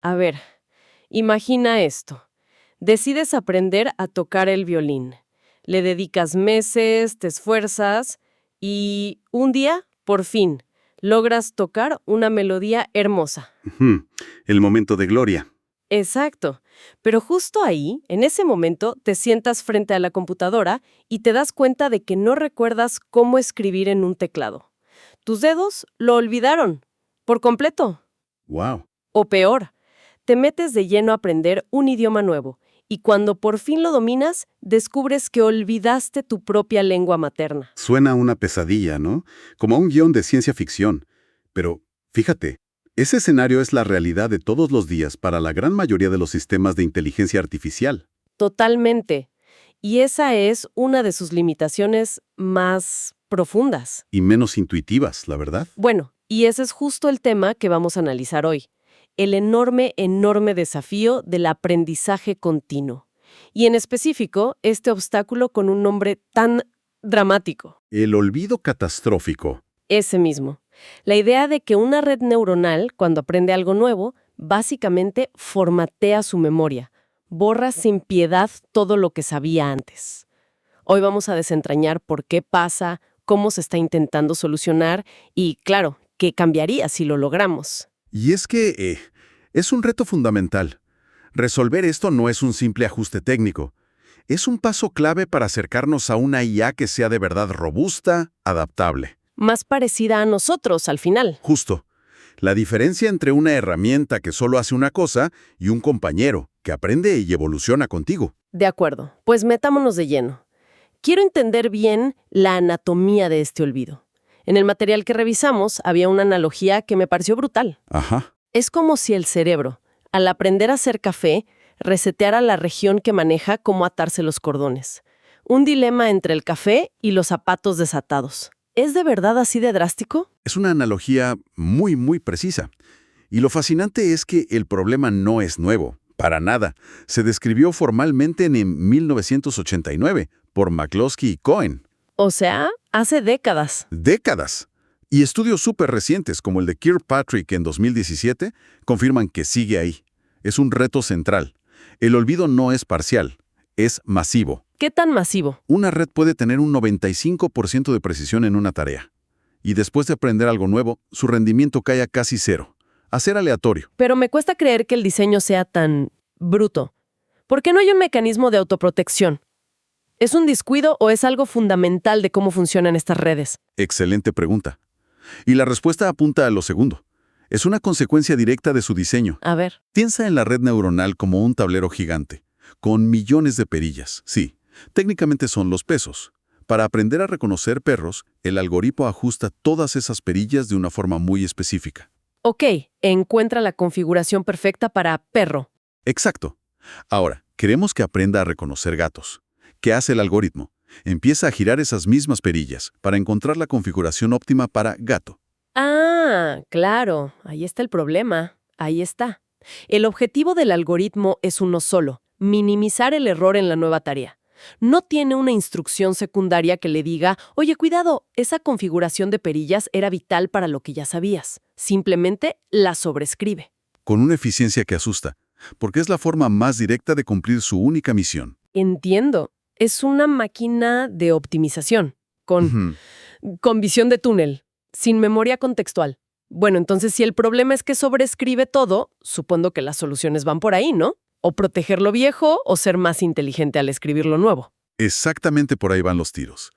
A ver, imagina esto. Decides aprender a tocar el violín. Le dedicas meses, te esfuerzas y un día, por fin, logras tocar una melodía hermosa. Ujú, el momento de gloria. Exacto. Pero justo ahí, en ese momento, te sientas frente a la computadora y te das cuenta de que no recuerdas cómo escribir en un teclado. Tus dedos lo olvidaron, por completo. Wow. O peor, te metes de lleno a aprender un idioma nuevo y cuando por fin lo dominas, descubres que olvidaste tu propia lengua materna. Suena a una pesadilla, ¿no? Como a un guión de ciencia ficción. Pero, fíjate, ese escenario es la realidad de todos los días para la gran mayoría de los sistemas de inteligencia artificial. Totalmente. Y esa es una de sus limitaciones más profundas. Y menos intuitivas, la verdad. Bueno, y ese es justo el tema que vamos a analizar hoy. El enorme, enorme desafío del aprendizaje continuo. Y en específico, este obstáculo con un nombre tan dramático. El olvido catastrófico. Ese mismo. La idea de que una red neuronal, cuando aprende algo nuevo, básicamente formatea su memoria, borra sin piedad todo lo que sabía antes. Hoy vamos a desentrañar por qué pasa, cómo se está intentando solucionar y, claro, qué cambiaría si lo logramos. Y es que es un reto fundamental. Resolver esto no es un simple ajuste técnico. Es un paso clave para acercarnos a una IA que sea de verdad robusta, adaptable. Más parecida a nosotros al final. Justo. La diferencia entre una herramienta que solo hace una cosa y un compañero que aprende y evoluciona contigo. De acuerdo, pues metámonos de lleno. Quiero entender bien la anatomía de este olvido. En el material que revisamos había una analogía que me pareció brutal. Ajá. Es como si el cerebro, al aprender a hacer café, reseteara la región que maneja cómo atarse los cordones. Un dilema entre el café y los zapatos desatados. ¿Es de verdad así de drástico? Es una analogía muy, muy precisa. Y lo fascinante es que el problema no es nuevo, para nada. Se describió formalmente en 1989 por McCloskey y Cohen. O sea, hace décadas. Décadas. Y estudios súper recientes, como el de Kirkpatrick en 2017, confirman que sigue ahí. Es un reto central. El olvido no es parcial, es masivo. ¿Qué tan masivo? Una red puede tener un 95% de precisión en una tarea. Y después de aprender algo nuevo, su rendimiento cae a casi cero. A ser aleatorio. Pero me cuesta creer que el diseño sea tan bruto. ¿Por qué no hay un mecanismo de autoprotección? ¿Es un descuido o es algo fundamental de cómo funcionan estas redes? Excelente pregunta. Y la respuesta apunta a lo segundo. Es una consecuencia directa de su diseño. A ver. Piensa en la red neuronal como un tablero gigante, con millones de perillas. Sí, técnicamente son los pesos. Para aprender a reconocer perros, el algoritmo ajusta todas esas perillas de una forma muy específica. Ok, encuentra la configuración perfecta para perro. Exacto. Ahora, queremos que aprenda a reconocer gatos. ¿Qué hace el algoritmo? Empieza a girar esas mismas perillas para encontrar la configuración óptima para gato. Ah, claro, ahí está el problema. Ahí está. El objetivo del algoritmo es uno solo, minimizar el error en la nueva tarea. No tiene una instrucción secundaria que le diga, oye, cuidado, esa configuración de perillas era vital para lo que ya sabías. Simplemente la sobrescribe. Con una eficiencia que asusta, porque es la forma más directa de cumplir su única misión. Entiendo. Es una máquina de optimización, Ujú. con visión de túnel, sin memoria contextual. Bueno, entonces si el problema es que sobrescribe todo, supongo que las soluciones van por ahí, ¿no? O proteger lo viejo o ser más inteligente al escribir lo nuevo. Exactamente por ahí van los tiros.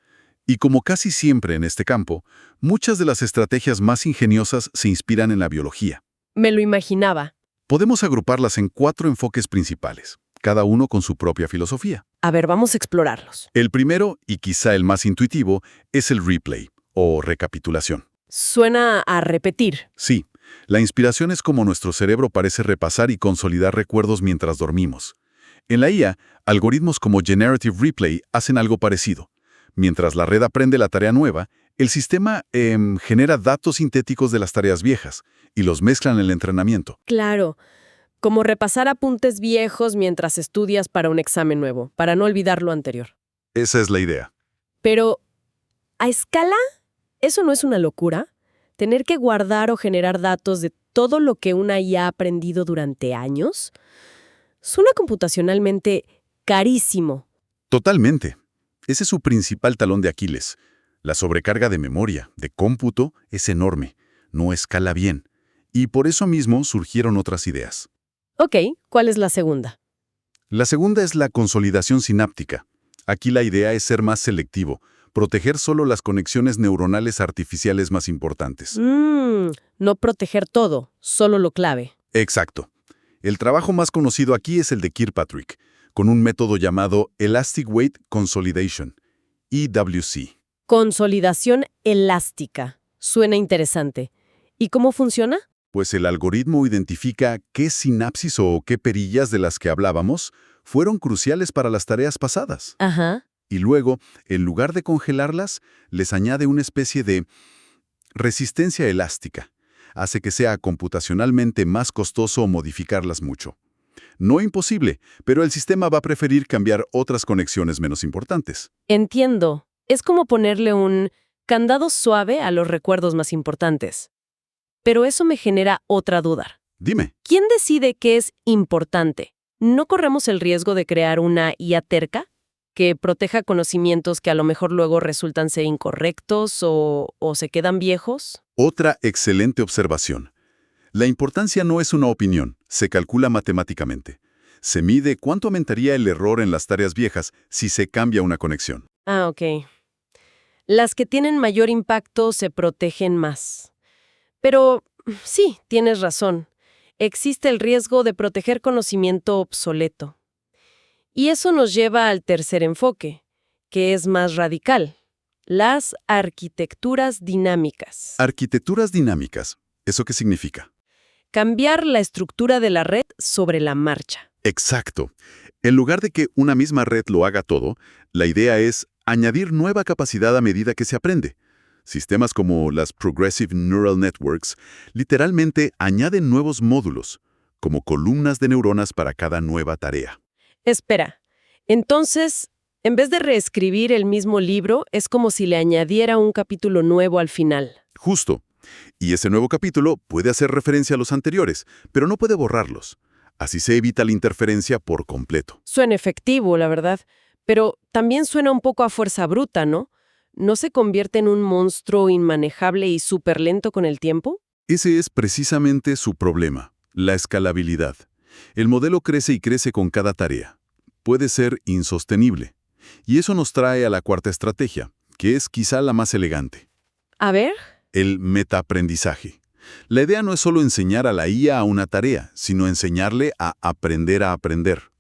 Y como casi siempre en este campo, muchas de las estrategias más ingeniosas se inspiran en la biología. Me lo imaginaba. Podemos agruparlas en 4 enfoques principales, cada uno con su propia filosofía. A ver, vamos a explorarlos. El primero, y quizá el más intuitivo, es el replay, o recapitulación. Suena a repetir. Sí, la inspiración es como nuestro cerebro parece repasar y consolidar recuerdos mientras dormimos. En la IA, algoritmos como Generative Replay hacen algo parecido. Mientras la red aprende la tarea nueva, el sistema genera datos sintéticos de las tareas viejas y los mezcla en el entrenamiento. Claro, como repasar apuntes viejos mientras estudias para un examen nuevo, para no olvidar lo anterior. Esa es la idea. Pero, ¿a escala? ¿Eso no es una locura? Tener que guardar o generar datos de todo lo que una IA ha aprendido durante años suena computacionalmente carísimo. Totalmente. Ese es su principal talón de Aquiles. La sobrecarga de memoria, de cómputo, es enorme. No escala bien. Y por eso mismo surgieron otras ideas. Ok, ¿cuál es la segunda? La segunda es la consolidación sináptica. Aquí la idea es ser más selectivo, proteger solo las conexiones neuronales artificiales más importantes. No proteger todo, solo lo clave. Exacto. El trabajo más conocido aquí es el de Kirkpatrick, con un método llamado Elastic Weight Consolidation, EWC. Consolidación elástica. Suena interesante. ¿Y cómo funciona? Pues el algoritmo identifica qué sinapsis o qué perillas de las que hablábamos fueron cruciales para las tareas pasadas. Ajá. Y luego, en lugar de congelarlas, les añade una especie de resistencia elástica. Hace que sea computacionalmente más costoso modificarlas mucho. No imposible, pero el sistema va a preferir cambiar otras conexiones menos importantes. Entiendo. Es como ponerle un candado suave a los recuerdos más importantes. Pero eso me genera otra duda. Dime, ¿Quién decide qué es importante? ¿No corremos el riesgo de crear una IA terca que proteja conocimientos que a lo mejor luego resultan ser incorrectos o se quedan viejos? otra excelente observación. La importancia no es una opinión, se calcula matemáticamente. Se mide cuánto aumentaría el error en las tareas viejas si se cambia una conexión. Ah, ok. Las que tienen mayor impacto se protegen más. Pero sí, tienes razón. Existe el riesgo de proteger conocimiento obsoleto. Y eso nos lleva al tercer enfoque, que es más radical: las arquitecturas dinámicas. Arquitecturas dinámicas. ¿Eso qué significa? Cambiar la estructura de la red sobre la marcha. Exacto. En lugar de que una misma red lo haga todo, la idea es añadir nueva capacidad a medida que se aprende. Sistemas como las Progressive Neural Networks literalmente añaden nuevos módulos, como columnas de neuronas para cada nueva tarea. Espera, entonces, en vez de reescribir el mismo libro, es como si le añadiera un capítulo nuevo al final. Justo. Y ese nuevo capítulo puede hacer referencia a los anteriores, pero no puede borrarlos. Así se evita la interferencia por completo. Suena efectivo, la verdad, pero también suena un poco a fuerza bruta, ¿no? ¿No se convierte en un monstruo inmanejable y súper lento con el tiempo? Ese es precisamente su problema, la escalabilidad. El modelo crece y crece con cada tarea. Puede ser insostenible. Y eso nos trae a la cuarta estrategia, que es quizá la más elegante. A ver. El metaaprendizaje. La idea no es solo enseñar a la IA a una tarea, sino enseñarle a aprender.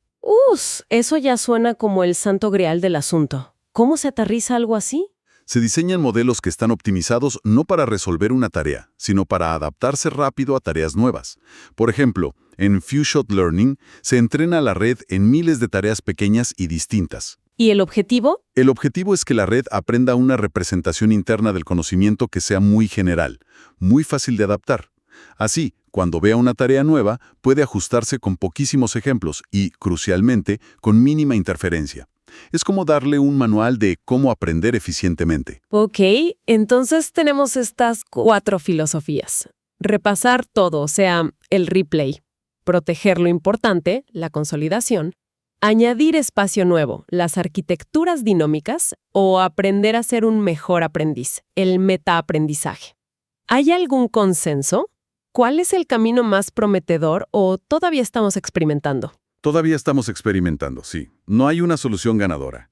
Eso ya suena como el santo grial del asunto. ¿Cómo se aterriza algo así? Se diseñan modelos que están optimizados no para resolver una tarea, sino para adaptarse rápido a tareas nuevas. Por ejemplo, en Few-Shot Learning se entrena a la red en miles de tareas pequeñas y distintas. ¿Y el objetivo? El objetivo es que la red aprenda una representación interna del conocimiento que sea muy general, muy fácil de adaptar. Así, cuando vea una tarea nueva, puede ajustarse con poquísimos ejemplos y, crucialmente, con mínima interferencia. Es como darle un manual de cómo aprender eficientemente. Ok, entonces tenemos estas 4 filosofías. Repasar todo, o sea, el replay. Proteger lo importante, la consolidación. Añadir espacio nuevo, las arquitecturas dinómicas. O aprender a ser un mejor aprendiz, el metaaprendizaje. ¿Hay algún consenso? ¿Cuál es el camino más prometedor o todavía estamos experimentando? Todavía estamos experimentando, sí. No hay una solución ganadora.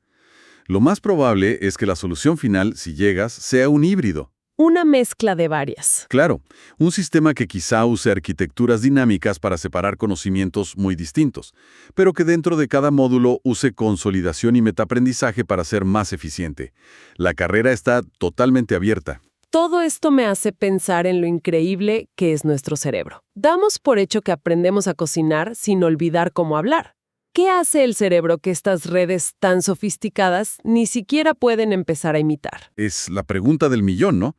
Lo más probable es que la solución final, si llegas, sea un híbrido. Una mezcla de varias. Claro, un sistema que quizá use arquitecturas dinámicas para separar conocimientos muy distintos, pero que dentro de cada módulo use consolidación y metaaprendizaje para ser más eficiente. La carrera está totalmente abierta. Todo esto me hace pensar en lo increíble que es nuestro cerebro. Damos por hecho que aprendemos a cocinar sin olvidar cómo hablar. ¿Qué hace el cerebro que estas redes tan sofisticadas ni siquiera pueden empezar a imitar? Es la pregunta del millón, ¿no?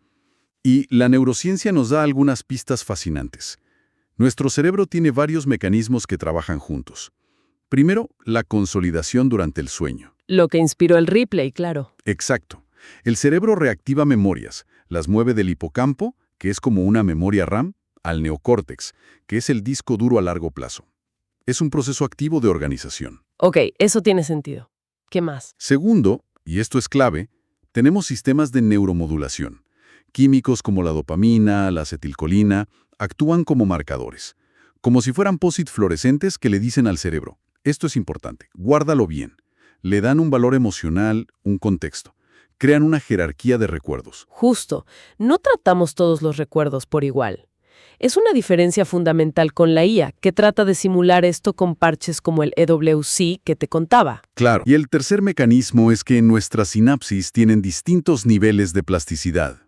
Y la neurociencia nos da algunas pistas fascinantes. Nuestro cerebro tiene varios mecanismos que trabajan juntos. Primero, la consolidación durante el sueño. Lo que inspiró el replay, claro. Exacto. El cerebro reactiva memorias, las mueve del hipocampo, que es como una memoria RAM, al neocórtex, que es el disco duro a largo plazo. Es un proceso activo de organización. Ok, eso tiene sentido. ¿Qué más? Segundo, y esto es clave, tenemos sistemas de neuromodulación. Químicos como la dopamina, la acetilcolina, actúan como marcadores, como si fueran POSIT fluorescentes que le dicen al cerebro: esto es importante, guárdalo bien. Le dan un valor emocional, un contexto. Crean una jerarquía de recuerdos. Justo, no tratamos todos los recuerdos por igual. Es una diferencia fundamental con la IA, que trata de simular esto con parches como el EWC que te contaba. Claro. Y el tercer mecanismo es que nuestras sinapsis tienen distintos niveles de plasticidad.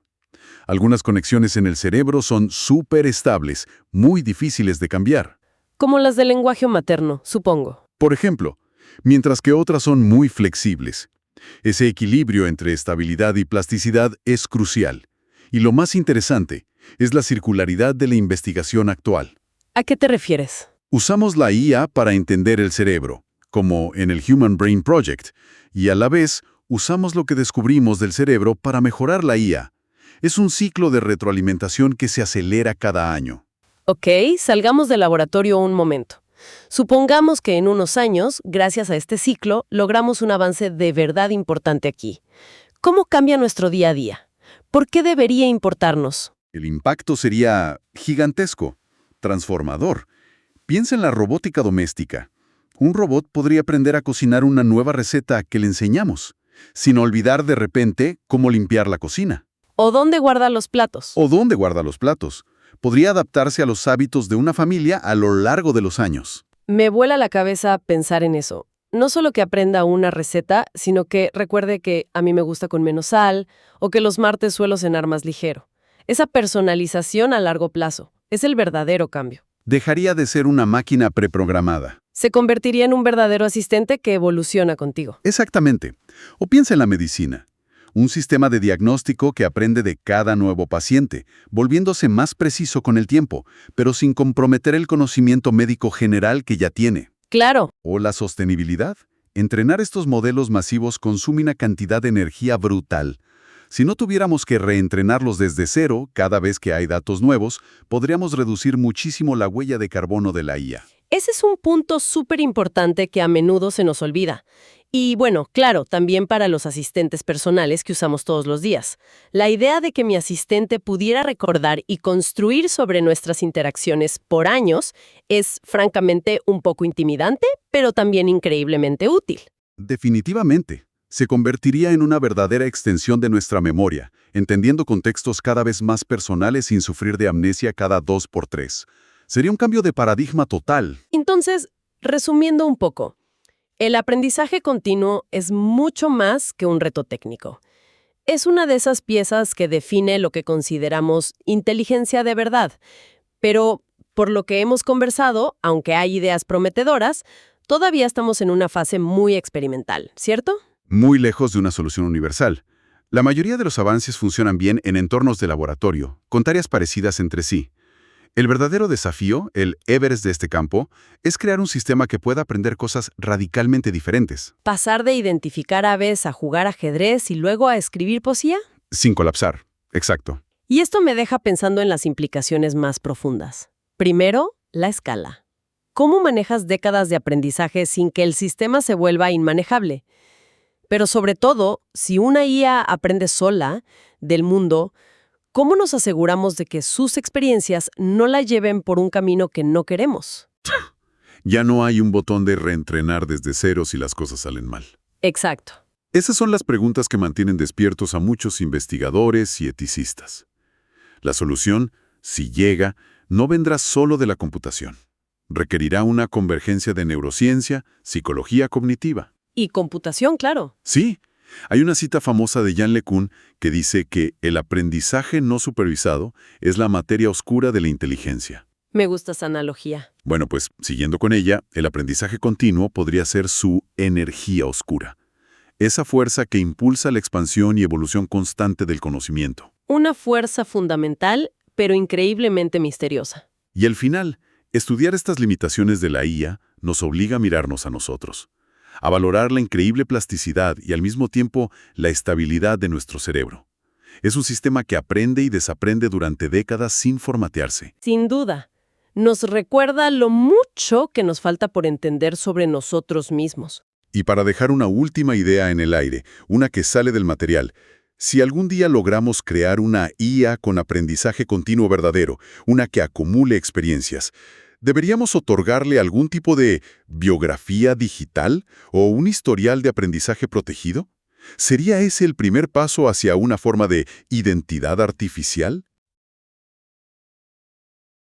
Algunas conexiones en el cerebro son súper estables, muy difíciles de cambiar. Como las del lenguaje materno, supongo. Por ejemplo, mientras que otras son muy flexibles. Ese equilibrio entre estabilidad y plasticidad es crucial. Y lo más interesante es la circularidad de la investigación actual. ¿A qué te refieres? Usamos la IA para entender el cerebro, como en el Human Brain Project, y a la vez usamos lo que descubrimos del cerebro para mejorar la IA. Es un ciclo de retroalimentación que se acelera cada año. Ok, salgamos del laboratorio un momento. Supongamos que en unos años, gracias a este ciclo, logramos un avance de verdad importante aquí. ¿Cómo cambia nuestro día a día? ¿Por qué debería importarnos? El impacto sería gigantesco, transformador. Piensa en la robótica doméstica. Un robot podría aprender a cocinar una nueva receta que le enseñamos, sin olvidar de repente cómo limpiar la cocina. ¿O dónde guarda los platos? ¿O dónde guarda los platos? Podría adaptarse a los hábitos de una familia a lo largo de los años. Me vuela la cabeza pensar en eso. No solo que aprenda una receta, sino que recuerde que a mí me gusta con menos sal, o que los martes suelo cenar más ligero. Esa personalización a largo plazo es el verdadero cambio. Dejaría de ser una máquina preprogramada. Se convertiría en un verdadero asistente que evoluciona contigo. Exactamente. O piensa en la medicina. Un sistema de diagnóstico que aprende de cada nuevo paciente, volviéndose más preciso con el tiempo, pero sin comprometer el conocimiento médico general que ya tiene. Claro. O la sostenibilidad. Entrenar estos modelos masivos consume una cantidad de energía brutal. Si no tuviéramos que reentrenarlos desde cero cada vez que hay datos nuevos, podríamos reducir muchísimo la huella de carbono de la IA. Ese es un punto súper importante que a menudo se nos olvida. Y bueno, claro, también para los asistentes personales que usamos todos los días. La idea de que mi asistente pudiera recordar y construir sobre nuestras interacciones por años es, francamente, un poco intimidante, pero también increíblemente útil. Definitivamente. Se convertiría en una verdadera extensión de nuestra memoria, entendiendo contextos cada vez más personales sin sufrir de amnesia cada 2 por 3. Sería un cambio de paradigma total. Entonces, resumiendo un poco, el aprendizaje continuo es mucho más que un reto técnico. Es una de esas piezas que define lo que consideramos inteligencia de verdad. Pero, por lo que hemos conversado, aunque hay ideas prometedoras, todavía estamos en una fase muy experimental, ¿cierto? Muy lejos de una solución universal. La mayoría de los avances funcionan bien en entornos de laboratorio, con tareas parecidas entre sí. El verdadero desafío, el Everest de este campo, es crear un sistema que pueda aprender cosas radicalmente diferentes. ¿Pasar de identificar aves a jugar ajedrez y luego a escribir poesía? Sin colapsar. Exacto. Y esto me deja pensando en las implicaciones más profundas. Primero, la escala. ¿Cómo manejas décadas de aprendizaje sin que el sistema se vuelva inmanejable? Pero sobre todo, si una IA aprende sola del mundo, ¿cómo nos aseguramos de que sus experiencias no la lleven por un camino que no queremos? Ya no hay un botón de reentrenar desde cero si las cosas salen mal. Exacto. Esas son las preguntas que mantienen despiertos a muchos investigadores y eticistas. La solución, si llega, no vendrá solo de la computación. Requerirá una convergencia de neurociencia, psicología cognitiva. Y computación, claro. Sí, hay una cita famosa de Yann LeCun que dice que el aprendizaje no supervisado es la materia oscura de la inteligencia. Me gusta esa analogía. Bueno, pues, siguiendo con ella, el aprendizaje continuo podría ser su energía oscura. Esa fuerza que impulsa la expansión y evolución constante del conocimiento. Una fuerza fundamental, pero increíblemente misteriosa. Y al final, estudiar estas limitaciones de la IA nos obliga a mirarnos a nosotros, a valorar la increíble plasticidad y al mismo tiempo la estabilidad de nuestro cerebro. Es un sistema que aprende y desaprende durante décadas sin formatearse. Sin duda, nos recuerda lo mucho que nos falta por entender sobre nosotros mismos. Y para dejar una última idea en el aire, una que sale del material, si algún día logramos crear una IA con aprendizaje continuo verdadero, una que acumule experiencias, ¿deberíamos otorgarle algún tipo de biografía digital o un historial de aprendizaje protegido? ¿Sería ese el primer paso hacia una forma de identidad artificial?